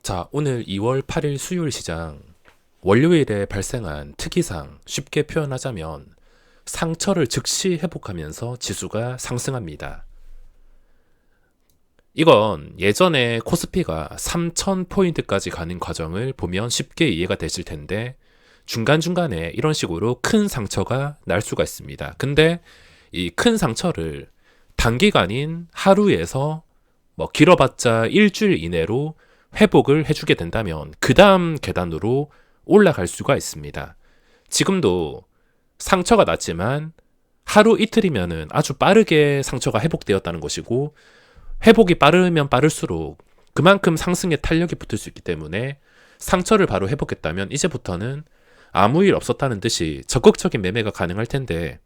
자, 오늘 2월 8일 수요일 시장. 월요일에 발생한 특이상, 쉽게 표현하자면 상처를 즉시 회복하면서 지수가 상승합니다. 이건 예전에 코스피가 3,000포인트까지 가는 과정을 보면 쉽게 이해가 되실 텐데 중간중간에 이런 식으로 큰 상처가 날 수가 있습니다. 근데 이 큰 상처를 단기간인 하루에서 길어봤자 일주일 이내로 회복을 해주게 된다면 그 다음 계단으로 올라갈 수가 있습니다. 지금도 상처가 났지만 하루 이틀이면은 아주 빠르게 상처가 회복되었다는 것이고, 회복이 빠르면 빠를수록 그만큼 상승의 탄력이 붙을 수 있기 때문에 상처를 바로 회복했다면 이제부터는 아무 일 없었다는 듯이 적극적인 매매가 가능할 텐데,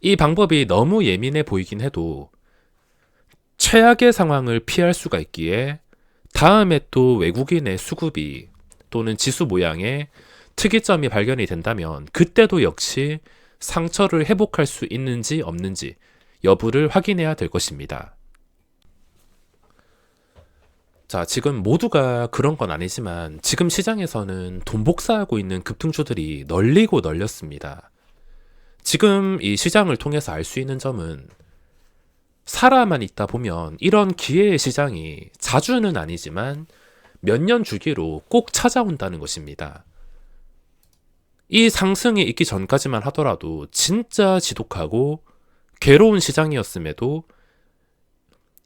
이 방법이 너무 예민해 보이긴 해도 최악의 상황을 피할 수가 있기에 다음에 또 외국인의 수급이 또는 지수 모양의 특이점이 발견이 된다면 그때도 역시 상처를 회복할 수 있는지 없는지 여부를 확인해야 될 것입니다. 자, 지금 모두가 그런 건 아니지만 지금 시장에서는 돈 복사하고 있는 급등주들이 널리고 널렸습니다. 지금 이 시장을 통해서 알 수 있는 점은 살아만 있다 보면 이런 기회의 시장이 자주는 아니지만 몇 년 주기로 꼭 찾아온다는 것입니다. 이 상승이 있기 전까지만 하더라도 진짜 지독하고 괴로운 시장이었음에도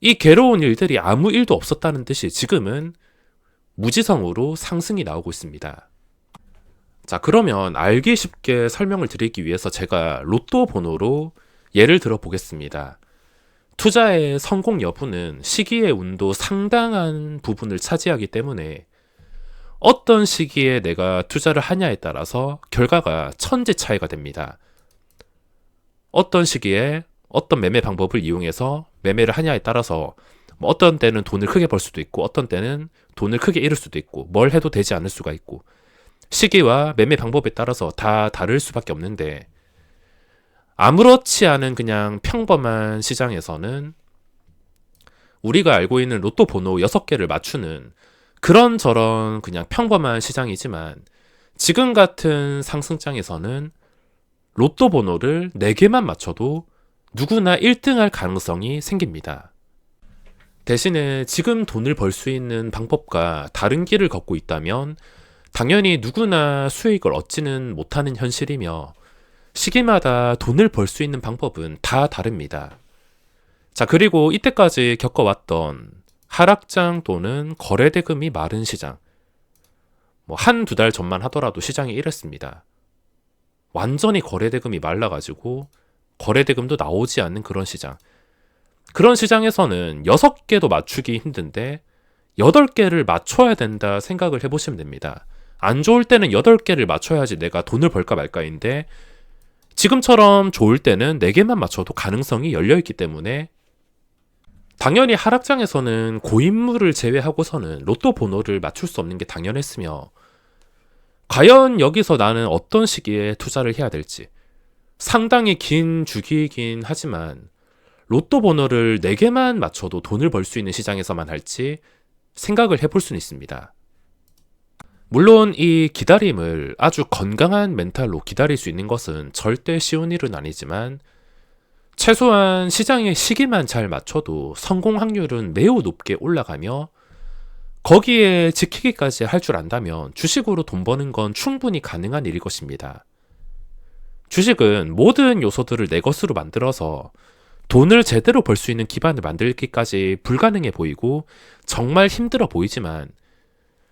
이 괴로운 일들이 아무 일도 없었다는 듯이 지금은 무지성으로 상승이 나오고 있습니다. 자, 그러면 알기 쉽게 설명을 드리기 위해서 제가 로또 번호로 예를 들어 보겠습니다. 투자의 성공 여부는 시기의 운도 상당한 부분을 차지하기 때문에 어떤 시기에 내가 투자를 하냐에 따라서 결과가 천지 차이가 됩니다. 어떤 시기에 어떤 매매 방법을 이용해서 매매를 하냐에 따라서 어떤 때는 돈을 크게 벌 수도 있고 어떤 때는 돈을 크게 잃을 수도 있고 뭘 해도 되지 않을 수가 있고 시기와 매매 방법에 따라서 다 다를 수밖에 없는데, 아무렇지 않은 그냥 평범한 시장에서는 우리가 알고 있는 로또 번호 6개를 맞추는 그런저런 그냥 평범한 시장이지만 지금 같은 상승장에서는 로또 번호를 4개만 맞춰도 누구나 1등할 가능성이 생깁니다. 대신에 지금 돈을 벌 수 있는 방법과 다른 길을 걷고 있다면 당연히 누구나 수익을 얻지는 못하는 현실이며 시기마다 돈을 벌 수 있는 방법은 다 다릅니다. 자, 그리고 이때까지 겪어왔던 하락장 또는 거래대금이 마른 시장, 한두 달 전만 하더라도 시장이 이랬습니다. 완전히 거래대금이 말라가지고 거래대금도 나오지 않는 그런 시장. 그런 시장에서는 6개도 맞추기 힘든데 8개를 맞춰야 된다 생각을 해보시면 됩니다. 안 좋을 때는 8개를 맞춰야지 내가 돈을 벌까 말까인데 지금처럼 좋을 때는 4개만 맞춰도 가능성이 열려있기 때문에 당연히 하락장에서는 고인물을 제외하고서는 로또 번호를 맞출 수 없는 게 당연했으며, 과연 여기서 나는 어떤 시기에 투자를 해야 될지 상당히 긴 주기이긴 하지만 로또 번호를 4개만 맞춰도 돈을 벌 수 있는 시장에서만 할지 생각을 해볼 수는 있습니다. 물론 이 기다림을 아주 건강한 멘탈로 기다릴 수 있는 것은 절대 쉬운 일은 아니지만 최소한 시장의 시기만 잘 맞춰도 성공 확률은 매우 높게 올라가며 거기에 지키기까지 할 줄 안다면 주식으로 돈 버는 건 충분히 가능한 일일 것입니다. 주식은 모든 요소들을 내 것으로 만들어서 돈을 제대로 벌 수 있는 기반을 만들기까지 불가능해 보이고 정말 힘들어 보이지만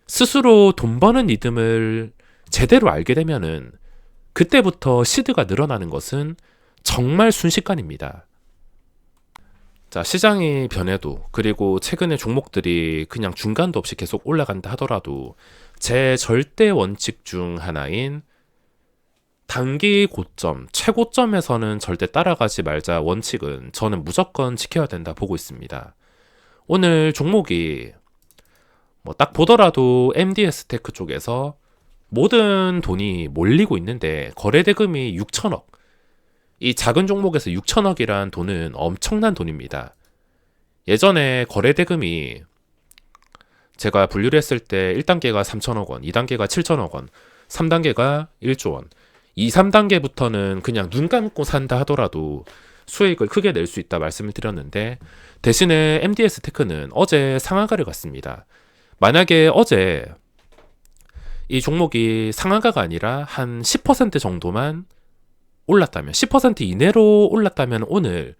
스스로 돈 버는 리듬을 제대로 알게 되면은 그때부터 시드가 늘어나는 것은 정말 순식간입니다. 자, 시장이 변해도 그리고 최근에 종목들이 그냥 중간도 없이 계속 올라간다 하더라도 제 절대 원칙 중 하나인 단기 고점, 최고점에서는 절대 따라가지 말자 원칙은 저는 무조건 지켜야 된다 보고 있습니다. 오늘 종목이 딱 보더라도 MDS 테크 쪽에서 모든 돈이 몰리고 있는데 거래대금이 6천억. 이 작은 종목에서 6천억이란 돈은 엄청난 돈입니다. 예전에 거래대금이 제가 분류를 했을 때 1단계가 3천억 원, 2단계가 7천억 원, 3단계가 1조 원. 2, 3단계부터는 그냥 눈 감고 산다 하더라도 수익을 크게 낼 수 있다 말씀을 드렸는데, 대신에 MDS 테크는 어제 상한가를 갔습니다. 만약에 어제 이 종목이 상한가가 아니라 한 10% 정도만 올랐다면, 10% 이내로 올랐다면 오늘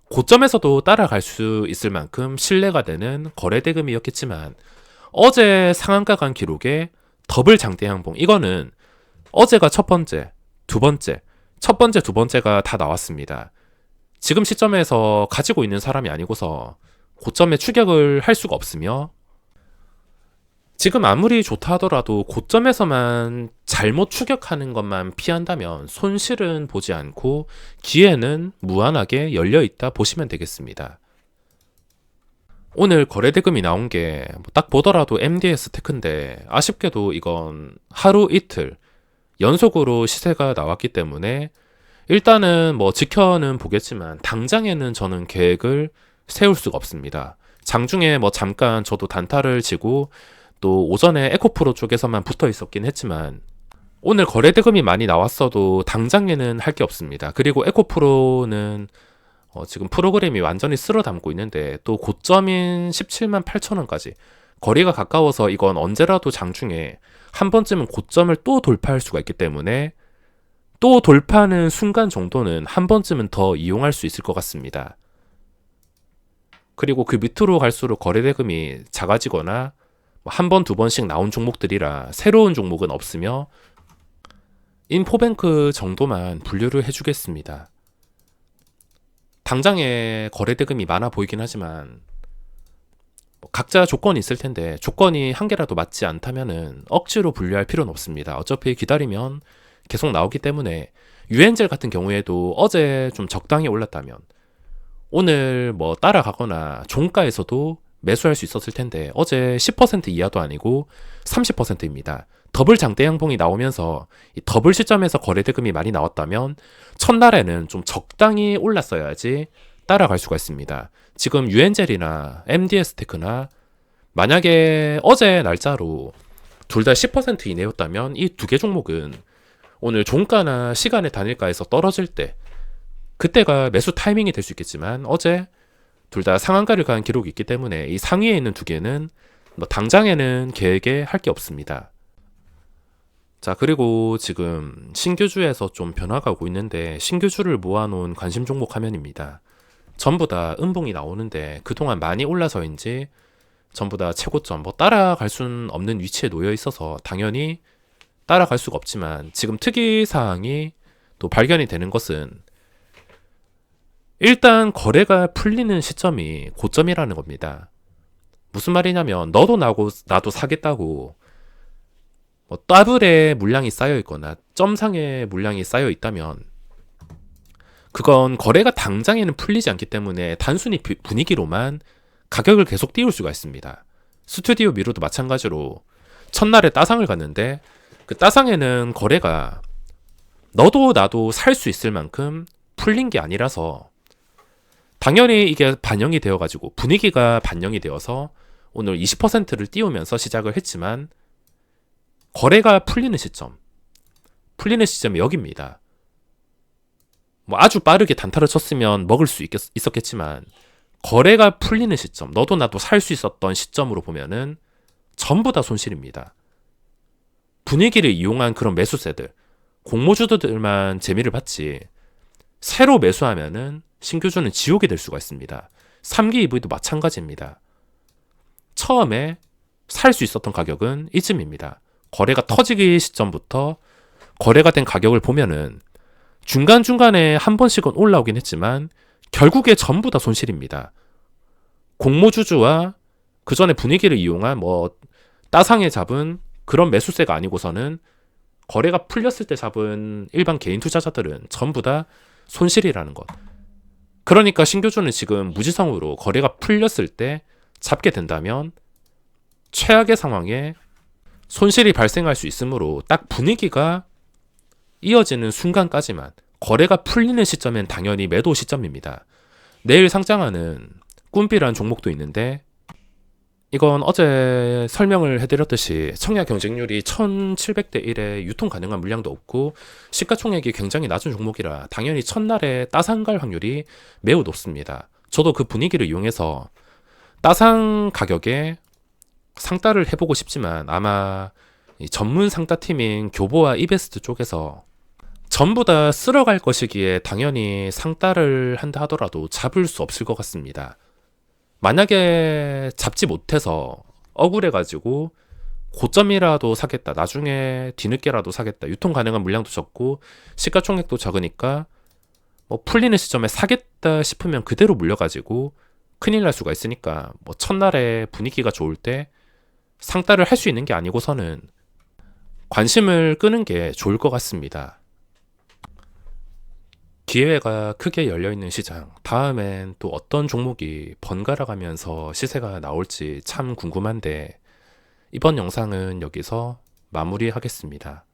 고점에서도 따라갈 수 있을 만큼 신뢰가 되는 거래 대금이었겠지만, 어제 상한가 간 기록에 더블 장대 양봉, 이거는 어제가 첫 번째, 두 번째, 첫 번째, 두 번째가 다 나왔습니다. 지금 시점에서 가지고 있는 사람이 아니고서 고점에 추격을 할 수가 없으며, 지금 아무리 좋다 하더라도 고점에서만 잘못 추격하는 것만 피한다면 손실은 보지 않고 기회는 무한하게 열려있다 보시면 되겠습니다. 오늘 거래대금이 나온 게 딱 보더라도 MDS 테크인데, 아쉽게도 이건 하루 이틀 연속으로 시세가 나왔기 때문에 일단은 뭐 지켜는 보겠지만 당장에는 저는 계획을 세울 수가 없습니다. 장중에 뭐 잠깐 저도 단타를 치고 또 오전에 에코프로 쪽에서만 붙어 있었긴 했지만, 오늘 거래대금이 많이 나왔어도 당장에는 할 게 없습니다. 그리고 에코프로는 지금 프로그램이 완전히 쓸어 담고 있는데, 또 고점인 17만 8천 원까지 거리가 가까워서 이건 언제라도 장중에 한 번쯤은 고점을 또 돌파할 수가 있기 때문에, 또 돌파하는 순간 정도는 한 번쯤은 더 이용할 수 있을 것 같습니다. 그리고 그 밑으로 갈수록 거래대금이 작아지거나 한 번, 두 번씩 나온 종목들이라 새로운 종목은 없으며 인포뱅크 정도만 분류를 해주겠습니다. 당장에 거래대금이 많아 보이긴 하지만 각자 조건이 있을 텐데, 조건이 한 개라도 맞지 않다면은 억지로 분류할 필요는 없습니다. 어차피 기다리면 계속 나오기 때문에, 유엔젤 같은 경우에도 어제 좀 적당히 올랐다면 오늘 뭐 따라가거나 종가에서도 매수할 수 있었을 텐데, 어제 10% 이하도 아니고 30%입니다. 더블 장대 양봉이 나오면서 이 더블 시점에서 거래대금이 많이 나왔다면 첫날에는 좀 적당히 올랐어야지 따라갈 수가 있습니다. 지금 유엔젤이나 MDS 테크나 만약에 어제 날짜로 둘 다 10% 이내였다면 이 두 개 종목은 오늘 종가나 시간의 단일가에서 떨어질 때, 그때가 매수 타이밍이 될 수 있겠지만, 어제 둘 다 상한가를 간 기록이 있기 때문에 이 상위에 있는 두 개는 뭐 당장에는 계획에 할 게 없습니다. 자, 그리고 지금 신규주에서 좀 변화가 오고 있는데, 신규주를 모아놓은 관심 종목 화면입니다. 전부 다 음봉이 나오는데 그동안 많이 올라서인지 전부 다 최고점 뭐 따라갈 수는 없는 위치에 놓여 있어서 당연히 따라갈 수가 없지만, 지금 특이사항이 또 발견이 되는 것은, 일단 거래가 풀리는 시점이 고점이라는 겁니다. 무슨 말이냐면, 너도 나도 사겠다고 뭐 더블에 물량이 쌓여 있거나 점상에 물량이 쌓여 있다면 그건 거래가 당장에는 풀리지 않기 때문에 단순히 분위기로만 가격을 계속 띄울 수가 있습니다. 스튜디오 미러도 마찬가지로 첫날에 따상을 갔는데, 그 따상에는 거래가 너도 나도 살 수 있을 만큼 풀린 게 아니라서 당연히 이게 반영이 되어가지고 분위기가 반영이 되어서 오늘 20%를 띄우면서 시작을 했지만, 거래가 풀리는 시점이 여기입니다. 뭐 아주 빠르게 단타를 쳤으면 먹을 수 있었겠지만, 거래가 풀리는 시점, 너도 나도 살 수 있었던 시점으로 보면은 전부 다 손실입니다. 분위기를 이용한 그런 매수세들, 공모주들만 재미를 봤지 새로 매수하면은 신규주는 지옥이 될 수가 있습니다. 3기 EV도 마찬가지입니다. 처음에 살 수 있었던 가격은 이쯤입니다. 거래가 터지기 시점부터 거래가 된 가격을 보면은 중간중간에 한 번씩은 올라오긴 했지만 결국에 전부 다 손실입니다. 공모주주와 그 전에 분위기를 이용한 뭐 따상에 잡은 그런 매수세가 아니고서는 거래가 풀렸을 때 잡은 일반 개인 투자자들은 전부 다 손실이라는 것. 그러니까 신규주는 지금 무지성으로 거래가 풀렸을 때 잡게 된다면 최악의 상황에 손실이 발생할 수 있으므로, 딱 분위기가 이어지는 순간까지만, 거래가 풀리는 시점엔 당연히 매도 시점입니다. 내일 상장하는 꿈비라는 종목도 있는데, 이건 어제 설명을 해드렸듯이 청약 경쟁률이 1700대 1에 유통 가능한 물량도 없고 시가총액이 굉장히 낮은 종목이라 당연히 첫날에 따상 갈 확률이 매우 높습니다. 저도 그 분위기를 이용해서 따상 가격에 상따를 해보고 싶지만 아마 이 전문 상따팀인 교보와 이베스트 쪽에서 전부 다 쓸어갈 것이기에 당연히 상따를 한다 하더라도 잡을 수 없을 것 같습니다. 만약에 잡지 못해서 억울해가지고 고점이라도 사겠다, 나중에 뒤늦게라도 사겠다, 유통 가능한 물량도 적고 시가총액도 적으니까 뭐 풀리는 시점에 사겠다 싶으면 그대로 물려가지고 큰일 날 수가 있으니까 뭐 첫날에 분위기가 좋을 때 상따를 할 수 있는 게 아니고서는 관심을 끄는 게 좋을 것 같습니다. 기회가 크게 열려있는 시장, 다음엔 또 어떤 종목이 번갈아 가면서 시세가 나올지 참 궁금한데 이번 영상은 여기서 마무리하겠습니다.